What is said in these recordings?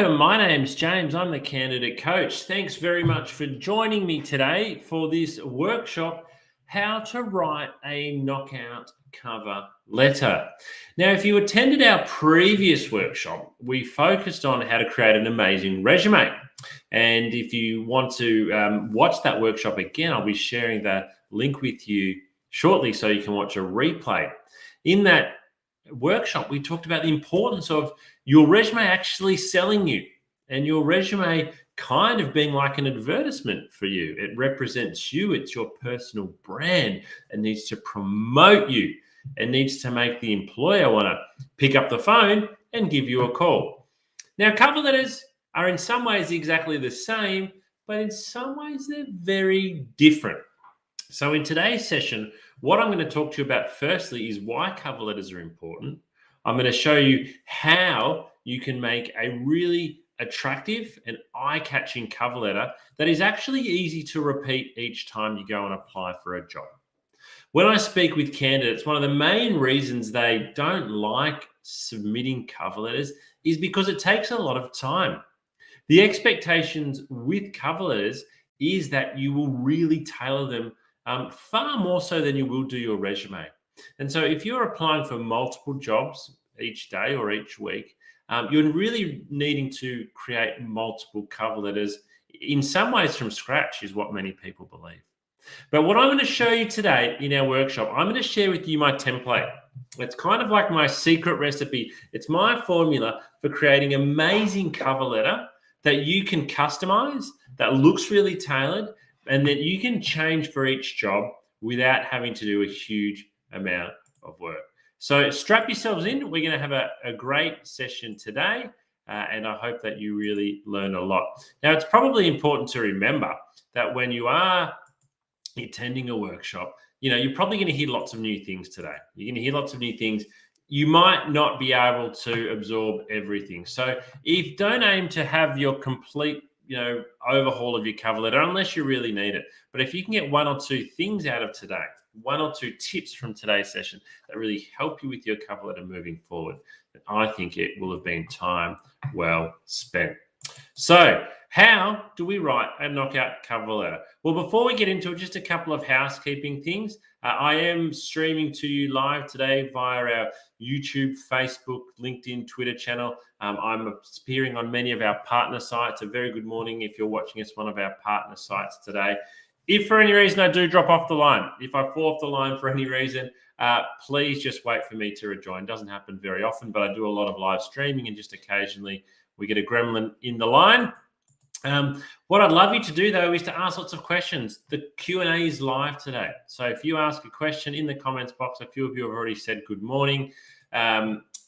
Welcome. My name's James. I'm the candidate coach. Thanks very much for joining me today for this workshop, how to write a knockout cover letter. Now, if you attended our previous workshop, we focused on how to create an amazing resume. And if you want to watch that workshop again, I'll be sharing the link with you shortly so you can watch a replay. In that workshop, we talked about the importance of your resume actually selling you and your resume kind of being like an advertisement for you. It represents you. It's your personal brand. It needs to promote you. It needs to make the employer want to pick up the phone and give you a call. Now, cover letters are in some ways exactly the same, but in some ways they're very different. So in today's session, what I'm going to talk to you about firstly is why cover letters are important. I'm going to show you how you can make a really attractive and eye-catching cover letter that is actually easy to repeat each time you go and apply for a job. When I speak with candidates, one of the main reasons they don't like submitting cover letters is because it takes a lot of time. The expectations with cover letters is that you will really tailor them far more so than you will do your resume. And so if you're applying for multiple jobs each day or each week, you're really needing to create multiple cover letters in some ways from scratch is what many people believe. But what I'm going to show you today in our workshop, I'm going to share with you my template. It's kind of like my secret recipe. It's my formula for creating amazing cover letter that you can customize, that looks really tailored, and that you can change for each job without having to do a huge amount of work. So strap yourselves in. We're going to have a great session today, and I hope that you really learn a lot. Now, it's probably important to remember that when you are attending a workshop, you're probably going to hear lots of new things today. You're going to hear lots of new things. You might not be able to absorb everything. So don't aim to have your complete overhaul of your cover letter unless you really need it. But if you can get one or two things out of today, one or two tips from today's session that really help you with your cover letter moving forward, then I think it will have been time well spent. So how do we write a knockout cover letter? Well, before we get into it, just a couple of housekeeping things. I am streaming to you live today via our YouTube, Facebook, LinkedIn, Twitter channel. I'm appearing on many of our partner sites. A very good morning if you're watching us one of our partner sites today. If for any reason I do drop off the line, if I fall off the line for any reason, please just wait for me to rejoin. It doesn't happen very often, but I do a lot of live streaming and just occasionally we get a gremlin in the line. What I'd love you to do, though, is to ask lots of questions. The Q&A is live today. So if you ask a question in the comments box, a few of you have already said good morning,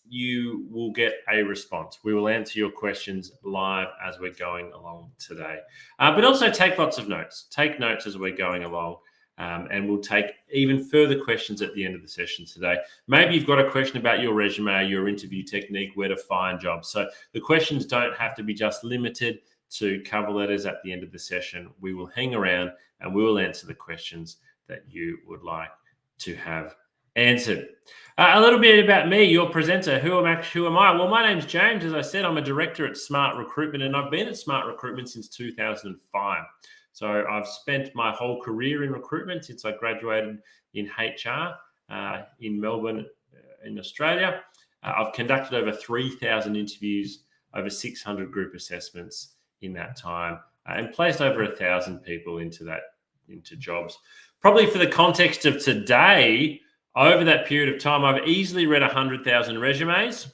you will get a response. We will answer your questions live as we're going along today. But also take lots of notes. Take notes as we're going along. And we'll take even further questions at the end of the session today. Maybe you've got a question about your resume, your interview technique, where to find jobs. So the questions don't have to be just limited to cover letters at the end of the session. We will hang around and we will answer the questions that you would like to have answered. A little bit about me, your presenter. Who am I? Well, my name's James. As I said, I'm a director at Smart Recruitment, and I've been at Smart Recruitment since 2005. So I've spent my whole career in recruitment since I graduated in HR in Melbourne, in Australia. I've conducted over 3,000 interviews, over 600 group assessments in that time, and placed over 1,000 people into jobs. Probably for the context of today, over that period of time, I've easily read 100,000 resumes,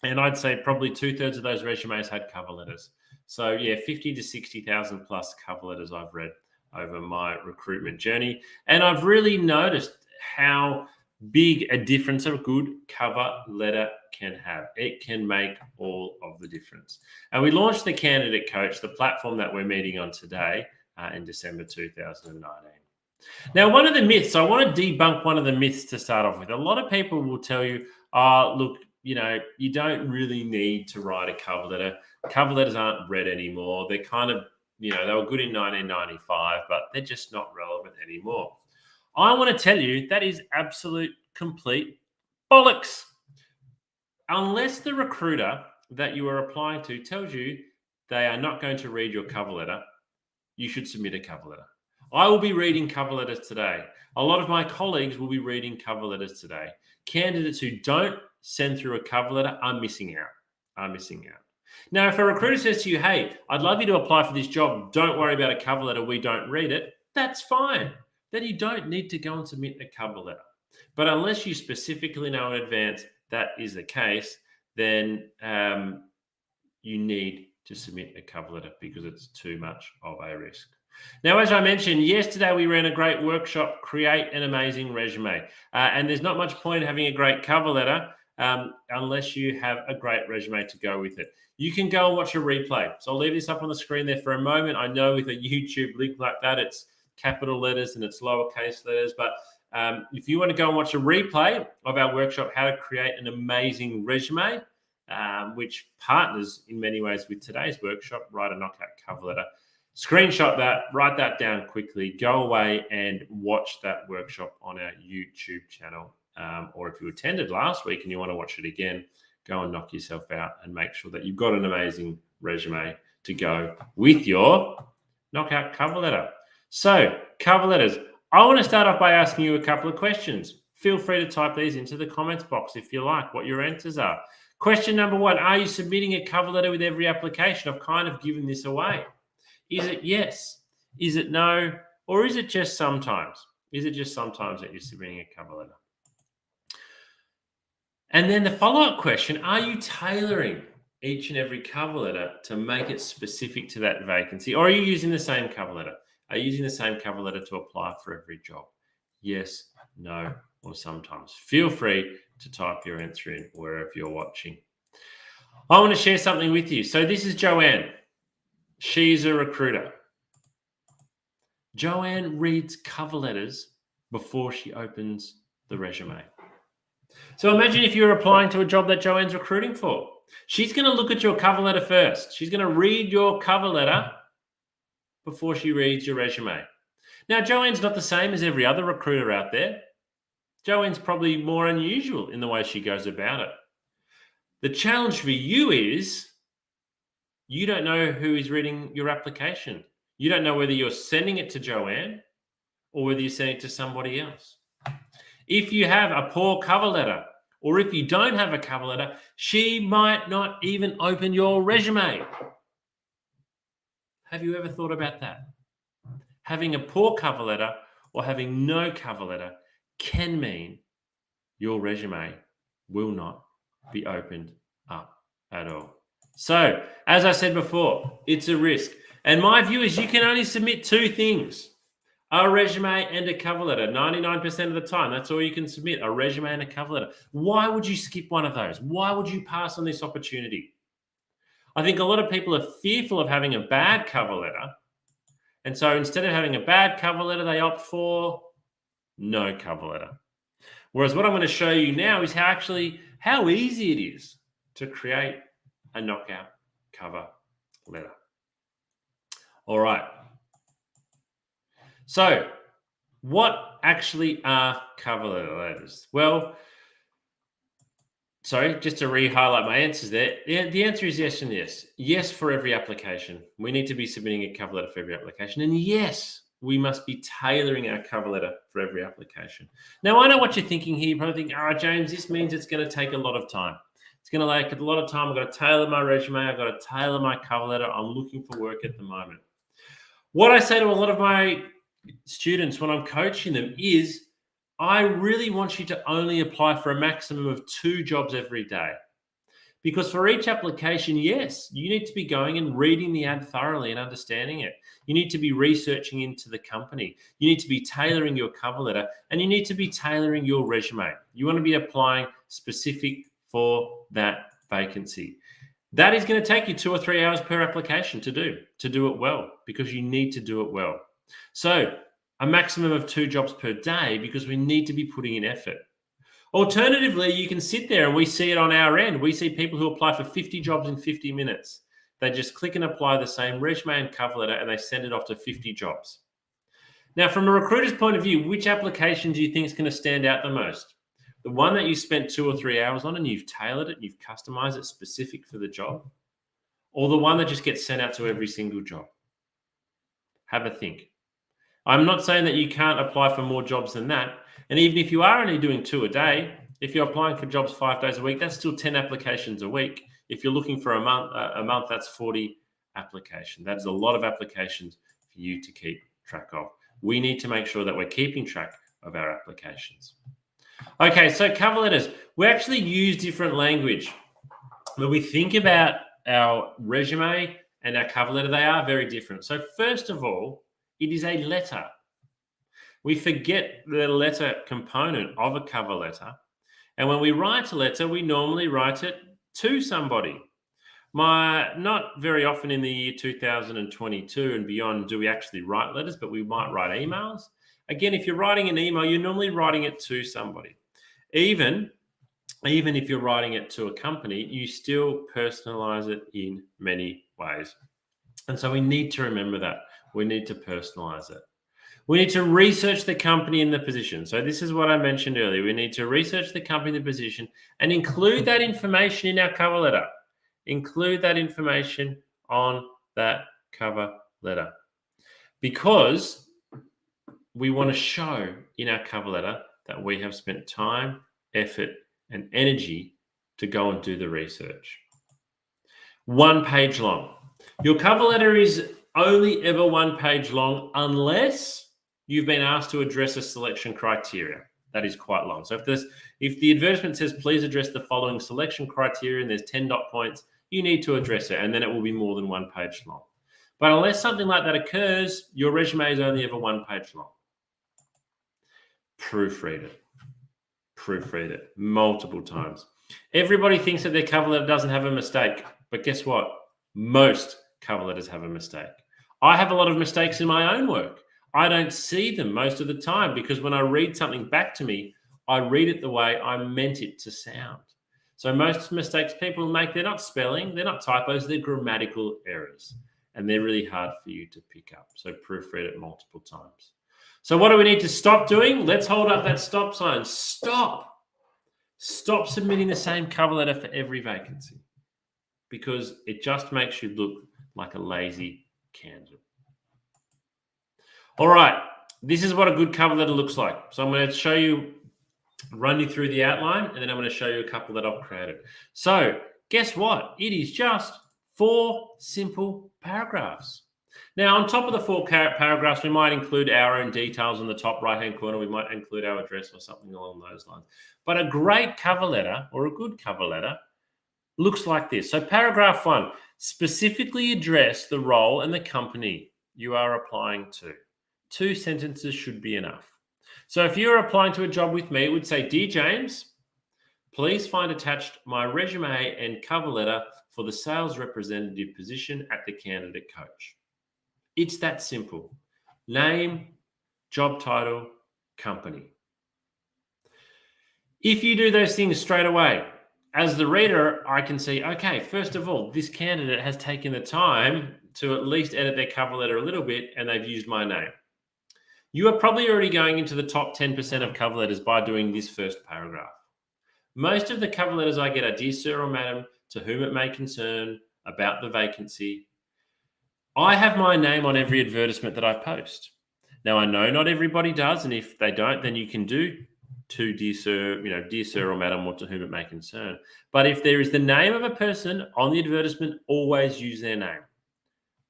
and I'd say probably 2/3 of those resumes had cover letters. So yeah, 50 to 60,000 plus cover letters I've read over my recruitment journey. And I've really noticed how big a difference a good cover letter can have. It can make all of the difference. And we launched the Candidate Coach, the platform that we're meeting on today, in December 2019. Now, one of the myths, I want to debunk one of the myths to start off with. A lot of people will tell you, look, you don't really need to write a cover letter. Cover letters aren't read anymore. They're kind of, they were good in 1995, but they're just not relevant anymore. I want to tell you that is absolute complete bollocks. Unless the recruiter that you are applying to tells you they are not going to read your cover letter, you should submit a cover letter. I will be reading cover letters today. A lot of my colleagues will be reading cover letters today. Candidates who don't send through a cover letter are missing out. Now, if a recruiter says to you, hey, I'd love you to apply for this job, don't worry about a cover letter, we don't read it, that's fine. Then you don't need to go and submit a cover letter. But unless you specifically know in advance that is the case, then you need to submit a cover letter because it's too much of a risk. Now, as I mentioned, yesterday we ran a great workshop, Create an Amazing Resume. And there's not much point in having a great cover letter unless you have a great resume to go with it. You can go and watch a replay. So I'll leave this up on the screen there for a moment. I know with a YouTube link like that, it's capital letters and it's lowercase letters. But if you want to go and watch a replay of our workshop, How to Create an Amazing Resume, which partners in many ways with today's workshop, Write a Knockout Cover Letter, screenshot that, write that down quickly, go away and watch that workshop on our YouTube channel. Or if you attended last week and you want to watch it again, go and knock yourself out and make sure that you've got an amazing resume to go with your knockout cover letter. So, cover letters. I want to start off by asking you a couple of questions. Feel free to type these into the comments box if you like, what your answers are. Question number one, are you submitting a cover letter with every application? I've kind of given this away. Is it yes? Is it no? Or is it just sometimes? Is it just sometimes that you're submitting a cover letter? And then the follow-up question, are you tailoring each and every cover letter to make it specific to that vacancy? Or are you using the same cover letter? Are you using the same cover letter to apply for every job? Yes, no, or sometimes. Feel free to type your answer in wherever you're watching. I want to share something with you. So this is Joanne. She's a recruiter. Joanne reads cover letters before she opens the resume. So imagine if you're applying to a job that Joanne's recruiting for. She's going to look at your cover letter first. She's going to read your cover letter before she reads your resume. Now, Joanne's not the same as every other recruiter out there. Joanne's probably more unusual in the way she goes about it. The challenge for you is you don't know who is reading your application. You don't know whether you're sending it to Joanne or whether you're sending it to somebody else. If you have a poor cover letter, or if you don't have a cover letter, she might not even open your resume. Have you ever thought about that? Having a poor cover letter or having no cover letter can mean your resume will not be opened up at all. So, as I said before, it's a risk. And my view is you can only submit two things. A resume and a cover letter. 99% of the time, that's all you can submit, a resume and a cover letter. Why would you skip one of those? Why would you pass on this opportunity? I think a lot of people are fearful of having a bad cover letter. And so instead of having a bad cover letter, they opt for no cover letter. Whereas what I'm going to show you now is how easy it is to create a knockout cover letter. All right. So, what actually are cover letters? Well, sorry, just to re-highlight my answers there. The answer is yes and yes. Yes for every application. We need to be submitting a cover letter for every application. And yes, we must be tailoring our cover letter for every application. Now, I know what you're thinking here. You probably think, James, this means it's going to take a lot of time. It's going to take a lot of time. I've got to tailor my resume. I've got to tailor my cover letter. I'm looking for work at the moment. What I say to a lot of my students when I'm coaching them is I really want you to only apply for a maximum of 2 jobs every day. Because for each application, yes, you need to be going and reading the ad thoroughly and understanding it. You need to be researching into the company. You need to be tailoring your cover letter and you need to be tailoring your resume. You want to be applying specific for that vacancy. That is going to take you 2 or 3 hours per application to do it well, because you need to do it well. So a maximum of 2 jobs per day, because we need to be putting in effort. Alternatively, you can sit there and we see it on our end. We see people who apply for 50 jobs in 50 minutes. They just click and apply the same resume and cover letter and they send it off to 50 jobs. Now, from a recruiter's point of view, which application do you think is going to stand out the most? The one that you spent 2 or 3 hours on and you've tailored it, you've customized it specific for the job, or the one that just gets sent out to every single job? Have a think. I'm not saying that you can't apply for more jobs than that. And even if you are only doing 2 a day, if you're applying for jobs 5 days a week, that's still 10 applications a week. If you're looking for a month, that's 40 applications. That's a lot of applications for you to keep track of. We need to make sure that we're keeping track of our applications. Okay, so cover letters. We actually use different language. When we think about our resume and our cover letter, they are very different. So first of all, it is a letter. We forget the letter component of a cover letter. And when we write a letter, we normally write it to somebody. Not very often in the year 2022 and beyond do we actually write letters, but we might write emails. Again, if you're writing an email, you're normally writing it to somebody. Even if you're writing it to a company, you still personalize it in many ways. And so we need to remember that. We need to personalize it. We need to research the company and the position. So this is what I mentioned earlier. We need to research the company and the position and include that information in our cover letter. Include that information on that cover letter. Because we want to show in our cover letter that we have spent time, effort, and energy to go and do the research. 1 page long. Your cover letter is only ever 1 page long unless you've been asked to address a selection criteria. That is quite long. So if the advertisement says, please address the following selection criteria and there's 10 dot points, you need to address it, and then it will be more than 1 page long. But unless something like that occurs, your resume is only ever 1 page long. Proofread it. Proofread it multiple times. Everybody thinks that their cover letter doesn't have a mistake, but guess what? Most cover letters have a mistake. I have a lot of mistakes in my own work. I don't see them most of the time because when I read something back to me, I read it the way I meant it to sound. So most mistakes people make, they're not spelling, they're not typos, they're grammatical errors. And they're really hard for you to pick up. So proofread it multiple times. So what do we need to stop doing? Let's hold up that stop sign. Stop. Stop submitting the same cover letter for every vacancy because it just makes you look like a lazy candidate. All right, this is what a good cover letter looks like. So I'm going to show you, run you through the outline, and then I'm going to show you a couple that I've created. So guess what? It is just 4 simple paragraphs. Now, on top of the 4 paragraphs, we might include our own details in the top right-hand corner. We might include our address or something along those lines. But a great cover letter or a good cover letter looks like this. So paragraph 1, specifically address the role and the company you are applying to. 2 sentences should be enough. So if you're applying to a job with me, it would say, Dear James, please find attached my resume and cover letter for the sales representative position at the Candidate Coach. It's that simple. Name, job title, company. If you do those things straight away, as the reader, I can see, okay, first of all, this candidate has taken the time to at least edit their cover letter a little bit and they've used my name. You are probably already going into the top 10% of cover letters by doing this first paragraph. Most of the cover letters I get are Dear Sir or Madam, to whom it may concern, about the vacancy. I have my name on every advertisement that I post. Now, I know not everybody does, and if they don't, then you can do to Dear Sir, Dear Sir or Madam, or to whom it may concern. But if there is the name of a person on the advertisement, always use their name.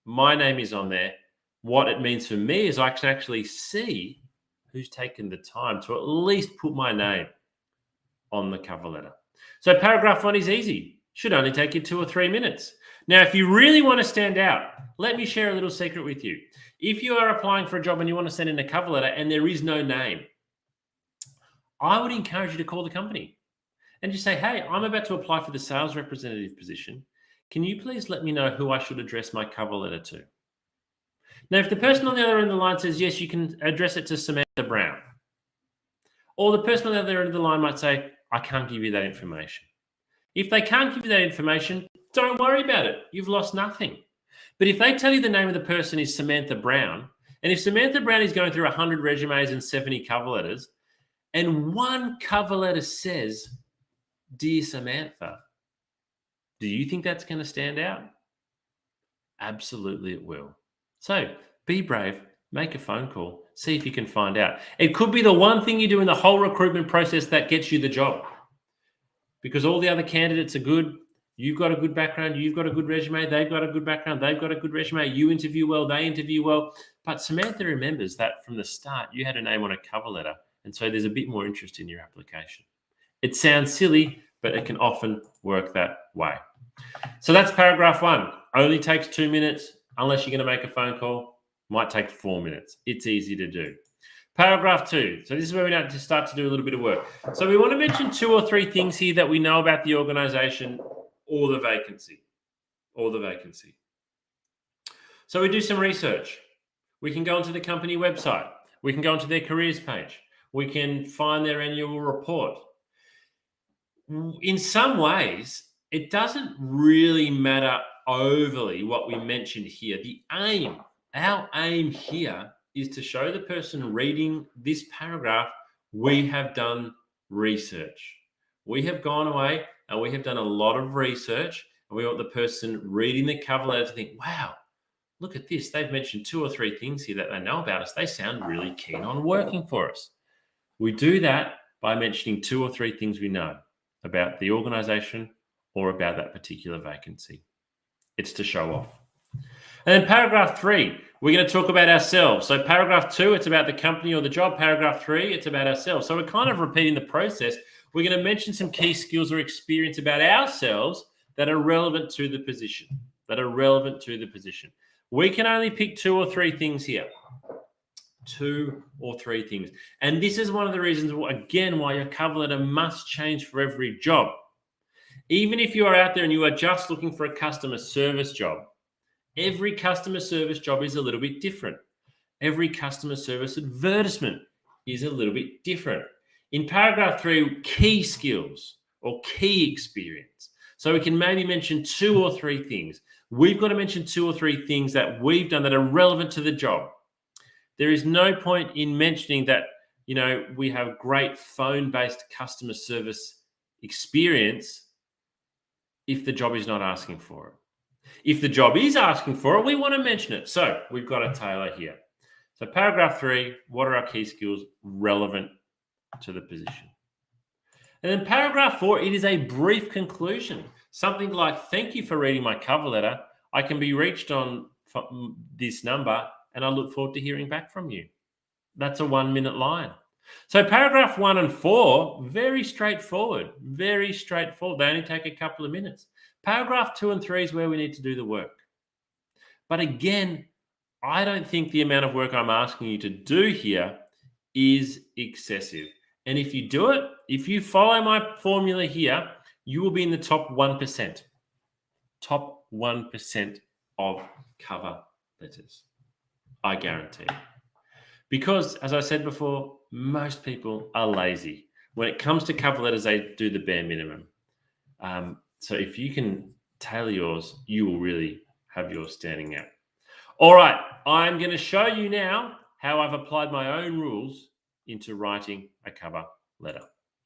My name is on there. What it means for me is I can actually see who's taken the time to at least put my name on the cover letter. So paragraph 1 is easy. Should only take you 2 or 3 minutes. Now, if you really want to stand out, let me share a little secret with you. If you are applying for a job and you want to send in a cover letter and there is no name, I would encourage you to call the company and just say, hey, I'm about to apply for the sales representative position. Can you please let me know who I should address my cover letter to? Now, if the person on the other end of the line says, yes, you can address it to Samantha Brown. Or the person on the other end of the line might say, I can't give you that information. If they can't give you that information, don't worry about it. You've lost nothing. But if they tell you the name of the person is Samantha Brown, and if Samantha Brown is going through 100 resumes and 70 cover letters, and one cover letter says, "Dear Samantha," do you think that's going to stand out? Absolutely, it will. So be brave, make a phone call, see if you can find out. It could be the one thing you do in the whole recruitment process that gets you the job, because all the other candidates are good. You've got a good background, you've got a good resume, they've got a good background, they've got a good resume, you interview well, they interview well. But Samantha remembers that from the start, you had a name on a cover letter. And so there's a bit more interest in your application. It sounds silly, but it can often work that way. So that's paragraph 1. Only takes 2 minutes, unless you're going to make a phone call. Might take 4 minutes. It's easy to do. Paragraph 2. So this is where we need to start to do a little bit of work. So we want to mention 2 or 3 things here that we know about the organization or the vacancy. So we do some research. We can go onto the company website. We can go onto their careers page. We can find their annual report. In some ways, it doesn't really matter overly what we mentioned here. Our aim here is to show the person reading this paragraph, we have done research. We have gone away and we have done a lot of research, and we want the person reading the cover letter to think, wow, look at this. They've mentioned 2 or 3 things here that they know about us. They sound really keen on working for us. We do that by mentioning 2 or 3 things we know about the organization or about that particular vacancy. It's to show off. And then paragraph 3, we're going to talk about ourselves. So paragraph 2, it's about the company or the job. Paragraph 3, it's about ourselves. So we're kind of repeating the process. We're going to mention some key skills or experience about ourselves that are relevant to the position. We can only pick 2 or 3 things here. 2 or 3 things. And this is one of the reasons, again, why your cover letter must change for every job. Even if you are out there and you are just looking for a customer service job, every customer service job is a little bit different. Every customer service advertisement is a little bit different. In paragraph 3, key skills or key experience. So we can maybe mention 2 or 3 things. We've got to mention 2 or 3 things that we've done that are relevant to the job. There is no point in mentioning that, we have great phone-based customer service experience if the job is not asking for it. If the job is asking for it, we want to mention it. So we've got a tailor here. So paragraph 3, what are our key skills relevant to the position? And then paragraph 4, it is a brief conclusion. Something like, thank you for reading my cover letter. I can be reached on this number, and I look forward to hearing back from you. That's a 1-minute line. So paragraph 1 and 4, very straightforward. They only take a couple of minutes. Paragraph 2 and 3 is where we need to do the work. But again, I don't think the amount of work I'm asking you to do here is excessive. And if you do it, if you follow my formula here, you will be in the top 1%. Top 1% of cover letters. I guarantee. Because, as I said before, most people are lazy. When it comes to cover letters, they do the bare minimum. So if you can tailor yours, you will really have yours standing out. All right, I'm going to show you now how I've applied my own rules into writing a cover letter.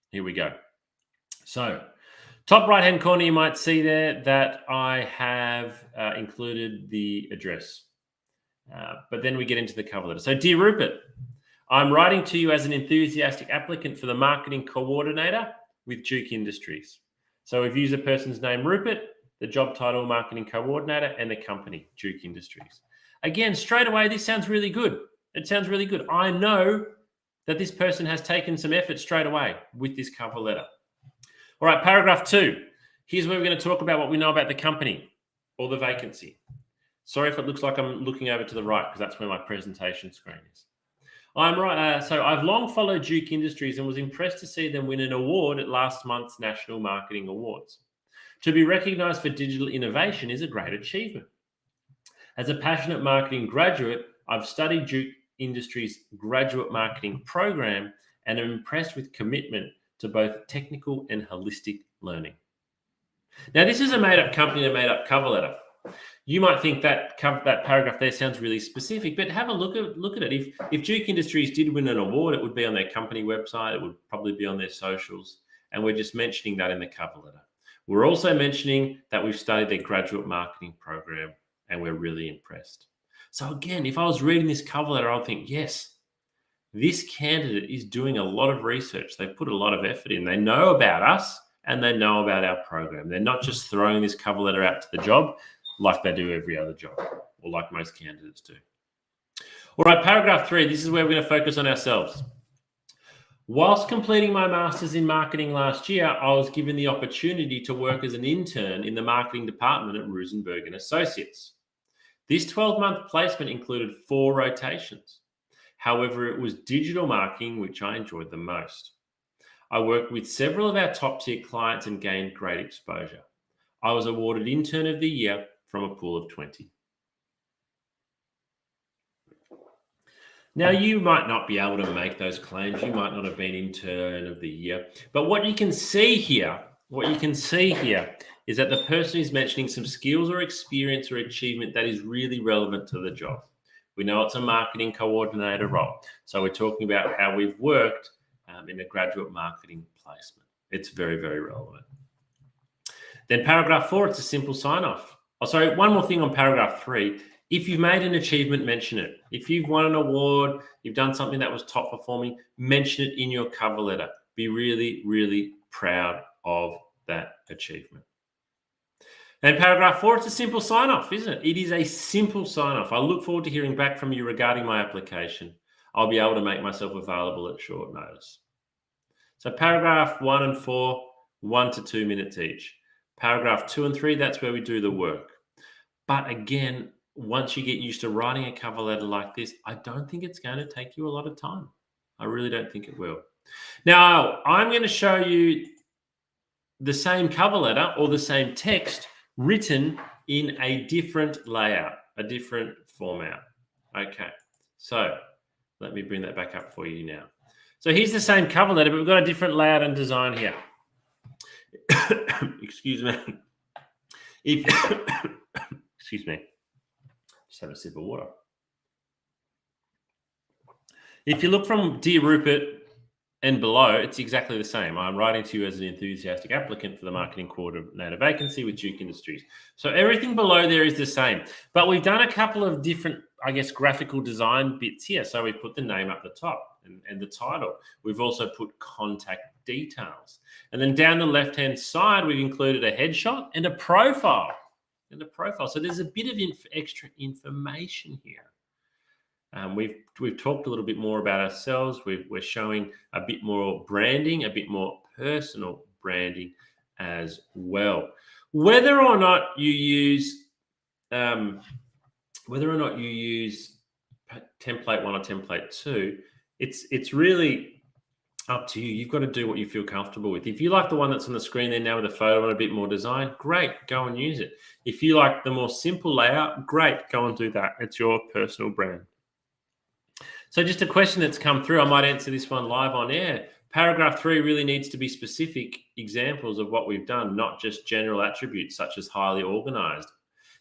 Here we go. So, top right-hand corner, you might see there that I have included the address. But then we get into the cover letter. So, dear Rupert, I'm writing to you as an enthusiastic applicant for the marketing coordinator with Duke Industries. So we've used a person's name, Rupert, the job title, marketing coordinator, and the company, Duke Industries. Again, straight away, this sounds really good. It sounds really good. I know that this person has taken some effort straight away with this cover letter. All right, paragraph 2. Here's where we're going to talk about what we know about the company or the vacancy. Sorry if it looks like I'm looking over to the right, because that's where my presentation screen is. I'm right. So I've long followed Duke Industries and was impressed to see them win an award at last month's National Marketing Awards. To be recognised for digital innovation is a great achievement. As a passionate marketing graduate, I've studied Duke Industries' graduate marketing program and am impressed with commitment to both technical and holistic learning. Now, this is a made-up company and a made-up cover letter. You might think that that paragraph there sounds really specific, but have a look at it. If Duke Industries did win an award, it would be on their company website. It would probably be on their socials, and we're just mentioning that in the cover letter. We're also mentioning that we've studied their graduate marketing program, and we're really impressed. So again, if I was reading this cover letter, I'd think, yes, this candidate is doing a lot of research. They've put a lot of effort in. They know about us and they know about our program. They're not just throwing this cover letter out to the job like they do every other job, or like most candidates do. All right, paragraph 3, this is where we're going to focus on ourselves. Whilst completing my master's in marketing last year, I was given the opportunity to work as an intern in the marketing department at Rosenberg and Associates. This 12-month placement included 4 rotations. However, it was digital marketing which I enjoyed the most. I worked with several of our top-tier clients and gained great exposure. I was awarded Intern of the Year from a pool of 20. Now, you might not be able to make those claims. You might not have been Intern of the Year. But what you can see here is that the person is mentioning some skills or experience or achievement that is really relevant to the job. We know it's a marketing coordinator role. So we're talking about how we've worked in a graduate marketing placement. It's very, very relevant. Then paragraph 4, it's a simple sign-off. Oh, sorry, one more thing on paragraph 3. If you've made an achievement, mention it. If you've won an award, you've done something that was top performing, mention it in your cover letter. Be really, really proud of that achievement. And paragraph 4, it's a simple sign-off, isn't it? It is a simple sign-off. I look forward to hearing back from you regarding my application. I'll be able to make myself available at short notice. So paragraph 1 and 4, 1 to 2 minutes each. Paragraph 2 and 3, that's where we do the work. But again, once you get used to writing a cover letter like this, I don't think it's going to take you a lot of time. I really don't think it will. Now, I'm going to show you the same cover letter or the same text written in a different layout, a different format. Okay, so let me bring that back up for you now. So here's the same cover letter, but we've got a different layout and design here. Excuse me. Excuse me. Just have a sip of water. If you look from Dear Rupert and below, it's exactly the same. I'm writing to you as an enthusiastic applicant for the marketing coordinator vacancy with Duke Industries. So everything below there is the same, but we've done a couple of different, I guess, graphical design bits here. So we put the name up the top and the title. We've also put contact details. And then down the left-hand side, we've included a headshot and a profile. So there's a bit of extra information here. We've talked a little bit more about ourselves. We're showing a bit more branding, a bit more personal branding as well. Whether or not you use template 1 or template 2, it's really up to you. You've got to do what you feel comfortable with. If you like the one that's on the screen there now with a photo and a bit more design, great, go and use it. If you like the more simple layout, great, go and do that. It's your personal brand. So just a question that's come through, I might answer this one live on air. Paragraph 3 really needs to be specific examples of what we've done, not just general attributes such as highly organized.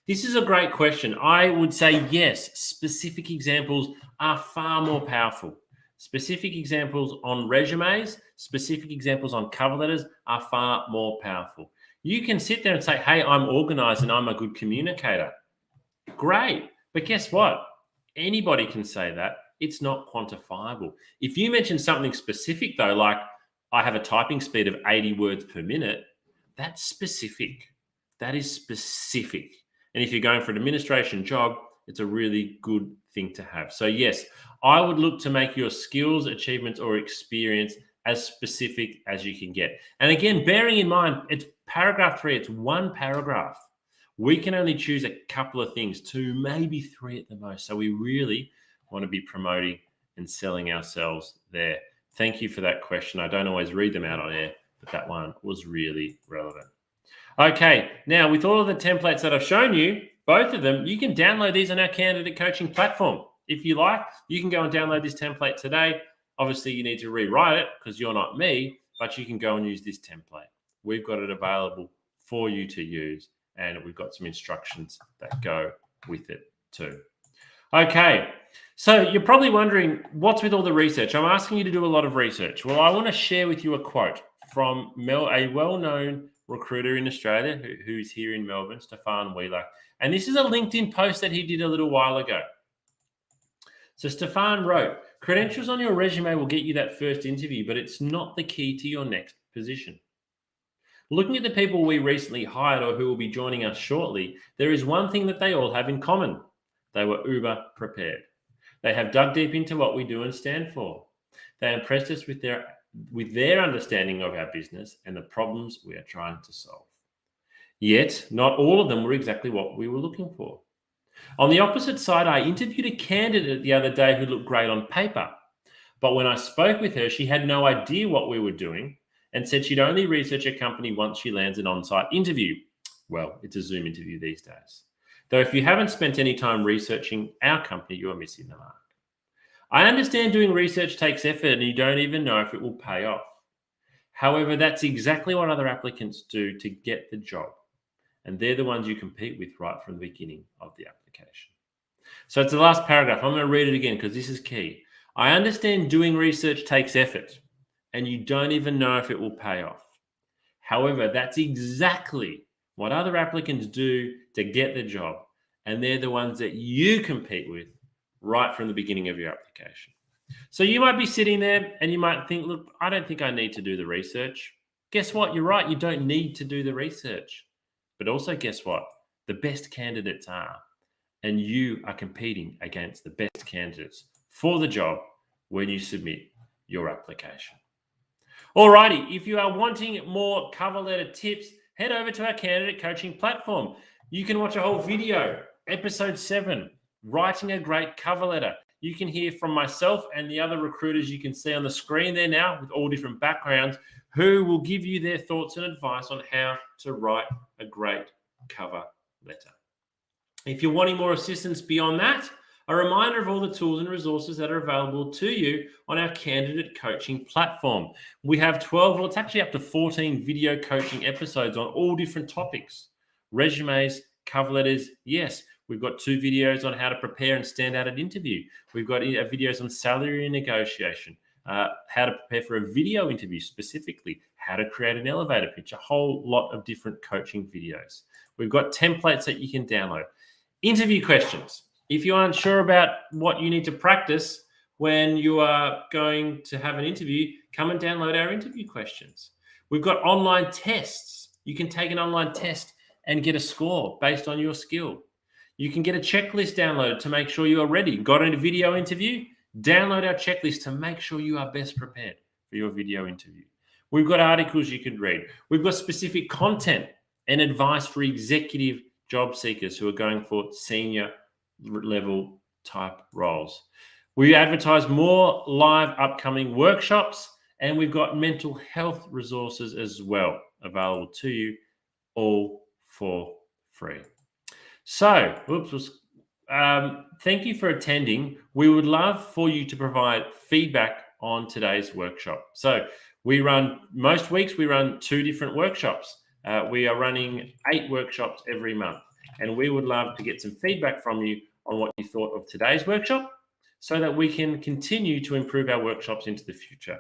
This is a great question. I would say yes, specific examples are far more powerful. Specific examples on resumes, specific examples on cover letters are far more powerful. You can sit there and say, hey, I'm organized and I'm a good communicator. Great. But guess what? Anybody can say that. It's not quantifiable. If you mention something specific, though, like I have a typing speed of 80 words per minute, that's specific. That is specific. And if you're going for an administration job, it's a really good thing to have. So yes, I would look to make your skills, achievements, or experience as specific as you can get. And again, bearing in mind, it's paragraph 3, it's one paragraph. We can only choose a couple of things, 2, maybe 3 at the most. So we really want to be promoting and selling ourselves there. Thank you for that question. I don't always read them out on air, but that one was really relevant. Okay, now with all of the templates that I've shown you, both of them, you can download these on our candidate coaching platform. If you like, you can go and download this template today. Obviously, you need to rewrite it because you're not me, but you can go and use this template. We've got it available for you to use and we've got some instructions that go with it too. Okay, so you're probably wondering, what's with all the research? I'm asking you to do a lot of research. Well, I want to share with you a quote from a well-known recruiter in Australia who's here in Melbourne, Stefan Wheeler. And this is a LinkedIn post that he did a little while ago. So Stefan wrote, credentials on your resume will get you that first interview, but it's not the key to your next position. Looking at the people we recently hired or who will be joining us shortly, there is one thing that they all have in common. They were uber prepared. They have dug deep into what we do and stand for. They impressed us with their understanding of our business and the problems we are trying to solve. Yet, not all of them were exactly what we were looking for. On the opposite side, I interviewed a candidate the other day who looked great on paper. But when I spoke with her, she had no idea what we were doing and said she'd only research a company once she lands an on-site interview. Well, it's a Zoom interview these days. Though if you haven't spent any time researching our company, you are missing the mark. I understand doing research takes effort and you don't even know if it will pay off. However, that's exactly what other applicants do to get the job. And they're the ones you compete with right from the beginning of the application. So it's the last paragraph. I'm going to read it again because this is key. I understand doing research takes effort and you don't even know if it will pay off. However, that's exactly what other applicants do to get the job. And they're the ones that you compete with right from the beginning of your application. So you might be sitting there and you might think, look, I don't think I need to do the research. Guess what? You're right. You don't need to do the research. But also, guess what? The best candidates are. And you are competing against the best candidates for the job when you submit your application. Alrighty, if you are wanting more cover letter tips, head over to our candidate coaching platform. You can watch a whole video, episode 7, writing a great cover letter. You can hear from myself and the other recruiters you can see on the screen there now with all different backgrounds who will give you their thoughts and advice on how to write a great cover letter. If you're wanting more assistance beyond that, a reminder of all the tools and resources that are available to you on our candidate coaching platform. We have 12, well, it's actually up to 14 video coaching episodes on all different topics. Resumes, cover letters, yes. We've got 2 videos on how to prepare and stand out at interview. We've got videos on salary negotiation, how to prepare for a video interview specifically, how to create an elevator pitch, a whole lot of different coaching videos. We've got templates that you can download. Interview questions. If you're unsure about what you need to practice when you are going to have an interview, come and download our interview questions. We've got online tests. You can take an online test and get a score based on your skill. You can get a checklist downloaded to make sure you are ready. Got a video interview? Download our checklist to make sure you are best prepared for your video interview. We've got articles you can read. We've got specific content and advice for executive job seekers who are going for senior level type roles. We advertise more live upcoming workshops, and we've got mental health resources as well available to you, all for free. So, thank you for attending. We would love for you to provide feedback on today's workshop. So most weeks we run 2 different workshops. We are running 8 workshops every month, and we would love to get some feedback from you on what you thought of today's workshop so that we can continue to improve our workshops into the future.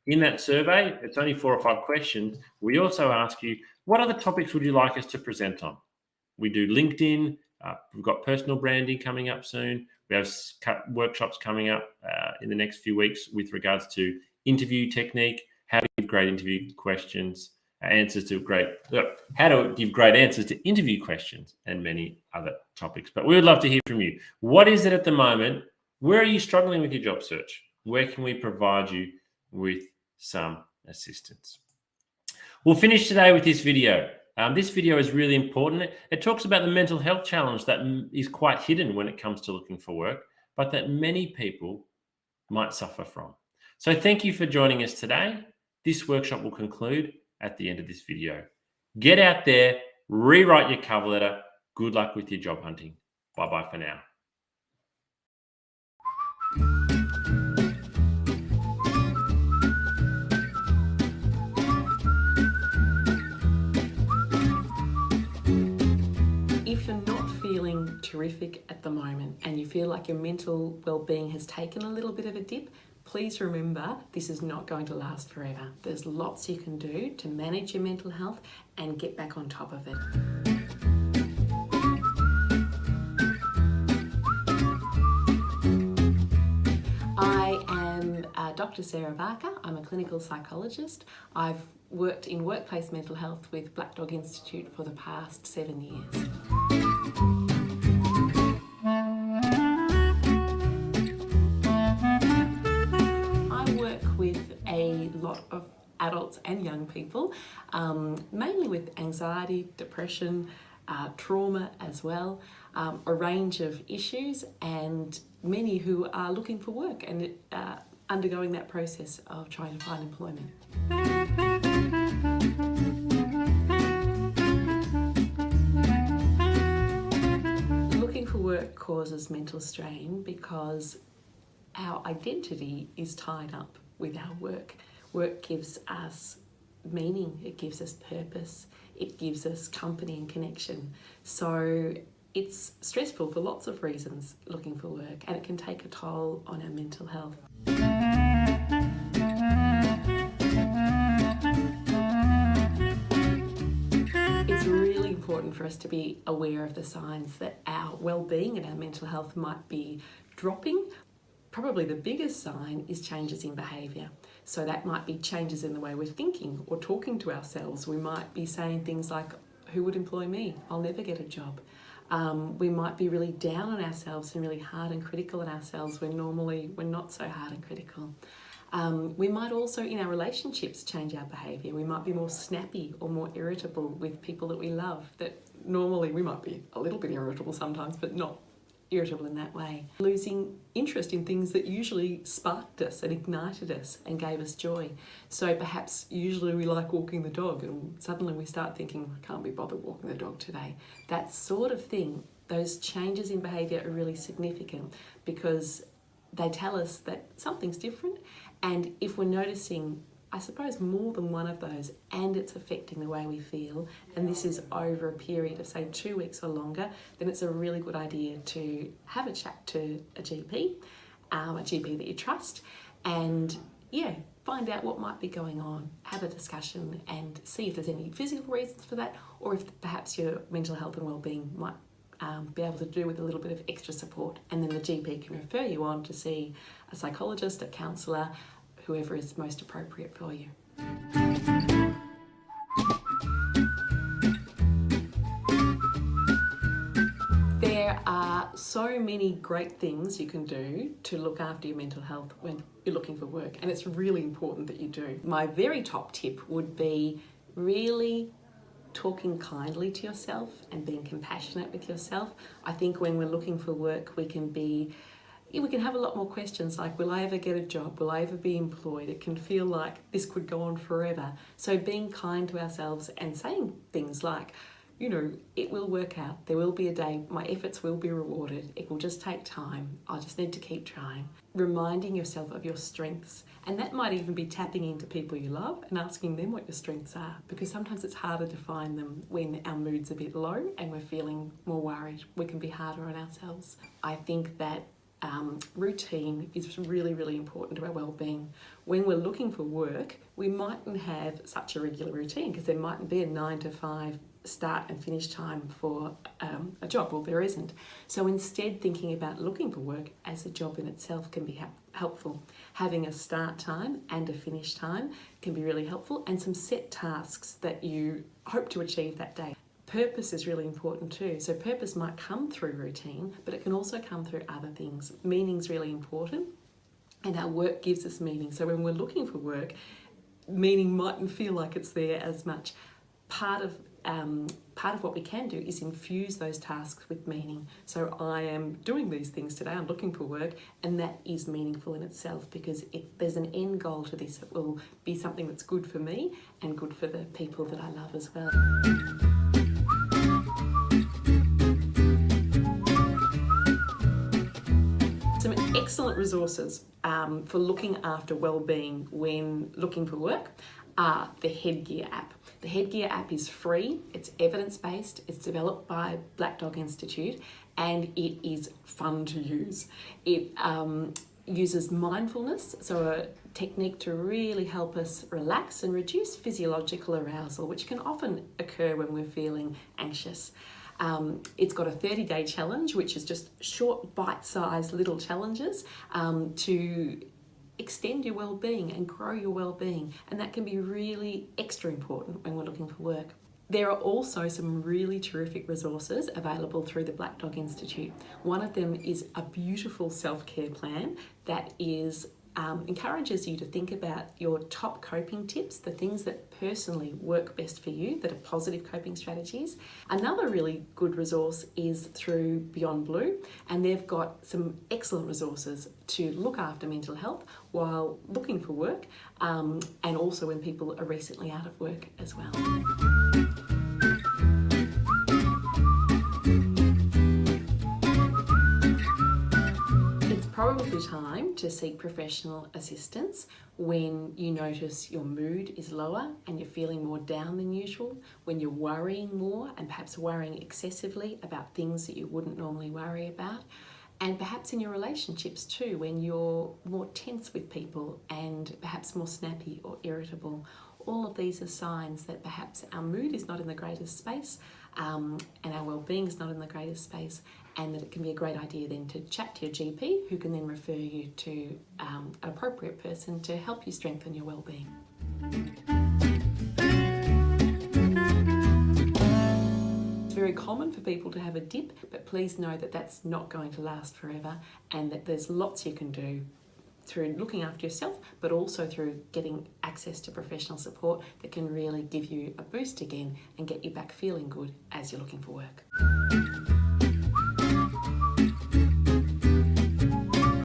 In that survey, it's only 4 or 5 questions. We also ask you, what other topics would you like us to present on? We do LinkedIn. We've got personal branding coming up soon. We have workshops coming up in the next few weeks with regards to interview technique, how to give great interview questions, how to give great answers to interview questions, and many other topics. But we would love to hear from you. What is it at the moment? Where are you struggling with your job search? Where can we provide you with some assistance? We'll finish today with this video. This video is really important. It talks about the mental health challenge that is quite hidden when it comes to looking for work, but that many people might suffer from. So thank you for joining us today. This workshop will conclude at the end of this video. Get out there, rewrite your cover letter. Good luck with your job hunting. Bye-bye for now. you're not feeling terrific at the moment and you feel like your mental well-being has taken a little bit of a dip, please remember this is not going to last forever. There's lots you can do to manage your mental health and get back on top of it. I am Dr. Sarah Barker. I'm a clinical psychologist. I've worked in workplace mental health with Black Dog Institute for the past 7 years. I work with a lot of adults and young people, mainly with anxiety, depression, trauma as well, a range of issues, and many who are looking for work and undergoing that process of trying to find employment. Looking for work causes mental strain because our identity is tied up with our work. Work gives us meaning, it gives us purpose, it gives us company and connection. So it's stressful for lots of reasons looking for work, and it can take a toll on our mental health. It's really important for us to be aware of the signs that our well-being and our mental health might be dropping. Probably the biggest sign is changes in behaviour. So that might be changes in the way we're thinking or talking to ourselves. We might be saying things like, who would employ me? I'll never get a job. We might be really down on ourselves and really hard and critical on ourselves when normally we're not so hard and critical. We might also, in our relationships, change our behaviour. We might be more snappy or more irritable with people that we love, that normally we might be a little bit irritable sometimes, but not irritable in that way. Losing interest in things that usually sparked us and ignited us and gave us joy. So perhaps usually we like walking the dog and suddenly we start thinking, I can't be bothered walking the dog today. That sort of thing, those changes in behaviour are really significant because they tell us that something's different, and if we're noticing, I suppose, more than one of those and it's affecting the way we feel, and this is over a period of say 2 weeks or longer, then it's a really good idea to have a chat to a GP that you trust, and find out what might be going on, have a discussion and see if there's any physical reasons for that, or if perhaps your mental health and well-being might be able to do with a little bit of extra support, and then the GP can refer you on to see a psychologist, a counsellor, whoever is most appropriate for you. There are so many great things you can do to look after your mental health when you're looking for work, and it's really important that you do. My very top tip would be really talking kindly to yourself and being compassionate with yourself. I think when we're looking for work, we can have a lot more questions like, will I ever get a job? Will I ever be employed? It can feel like this could go on forever. So being kind to ourselves and saying things like, it will work out. There will be a day, my efforts will be rewarded. It will just take time. I just need to keep trying. Reminding yourself of your strengths. And that might even be tapping into people you love and asking them what your strengths are, because sometimes it's harder to find them when our mood's a bit low and we're feeling more worried. We can be harder on ourselves. I think that routine is really, really important to our well-being. When we're looking for work, we mightn't have such a regular routine because there mightn't be a 9 to 5 start and finish time for a job, or there isn't. So instead, thinking about looking for work as a job in itself can be helpful. Having a start time and a finish time can be really helpful, and some set tasks that you hope to achieve that day. Purpose is really important too. So purpose might come through routine, but it can also come through other things. Meaning's really important, and our work gives us meaning. So when we're looking for work, meaning mightn't feel like it's there as much. Part of what we can do is infuse those tasks with meaning. So I am doing these things today, I'm looking for work, and that is meaningful in itself because there's an end goal to this. It will be something that's good for me and good for the people that I love as well. Some excellent resources for looking after well-being when looking for work are the Headgear app. The Headgear app is free, it's evidence-based, it's developed by Black Dog Institute, and it is fun to use. It uses mindfulness, so a technique to really help us relax and reduce physiological arousal, which can often occur when we're feeling anxious. It's got a 30-day challenge, which is just short, bite-sized little challenges to extend your well-being and grow your well-being, and that can be really extra important when we're looking for work. There are also some really terrific resources available through the Black Dog Institute. One of them is a beautiful self-care plan that encourages you to think about your top coping tips, the things that personally work best for you, that are positive coping strategies. Another really good resource is through Beyond Blue, and they've got some excellent resources to look after mental health while looking for work, and also when people are recently out of work as well. Probably time to seek professional assistance when you notice your mood is lower and you're feeling more down than usual, when you're worrying more and perhaps worrying excessively about things that you wouldn't normally worry about, and perhaps in your relationships too, when you're more tense with people and perhaps more snappy or irritable. All of these are signs that perhaps our mood is not in the greatest space, and our well-being is not in the greatest space, and that it can be a great idea then to chat to your GP, who can then refer you to an appropriate person to help you strengthen your well-being. It's very common for people to have a dip, but please know that that's not going to last forever, and that there's lots you can do through looking after yourself, but also through getting access to professional support that can really give you a boost again and get you back feeling good as you're looking for work.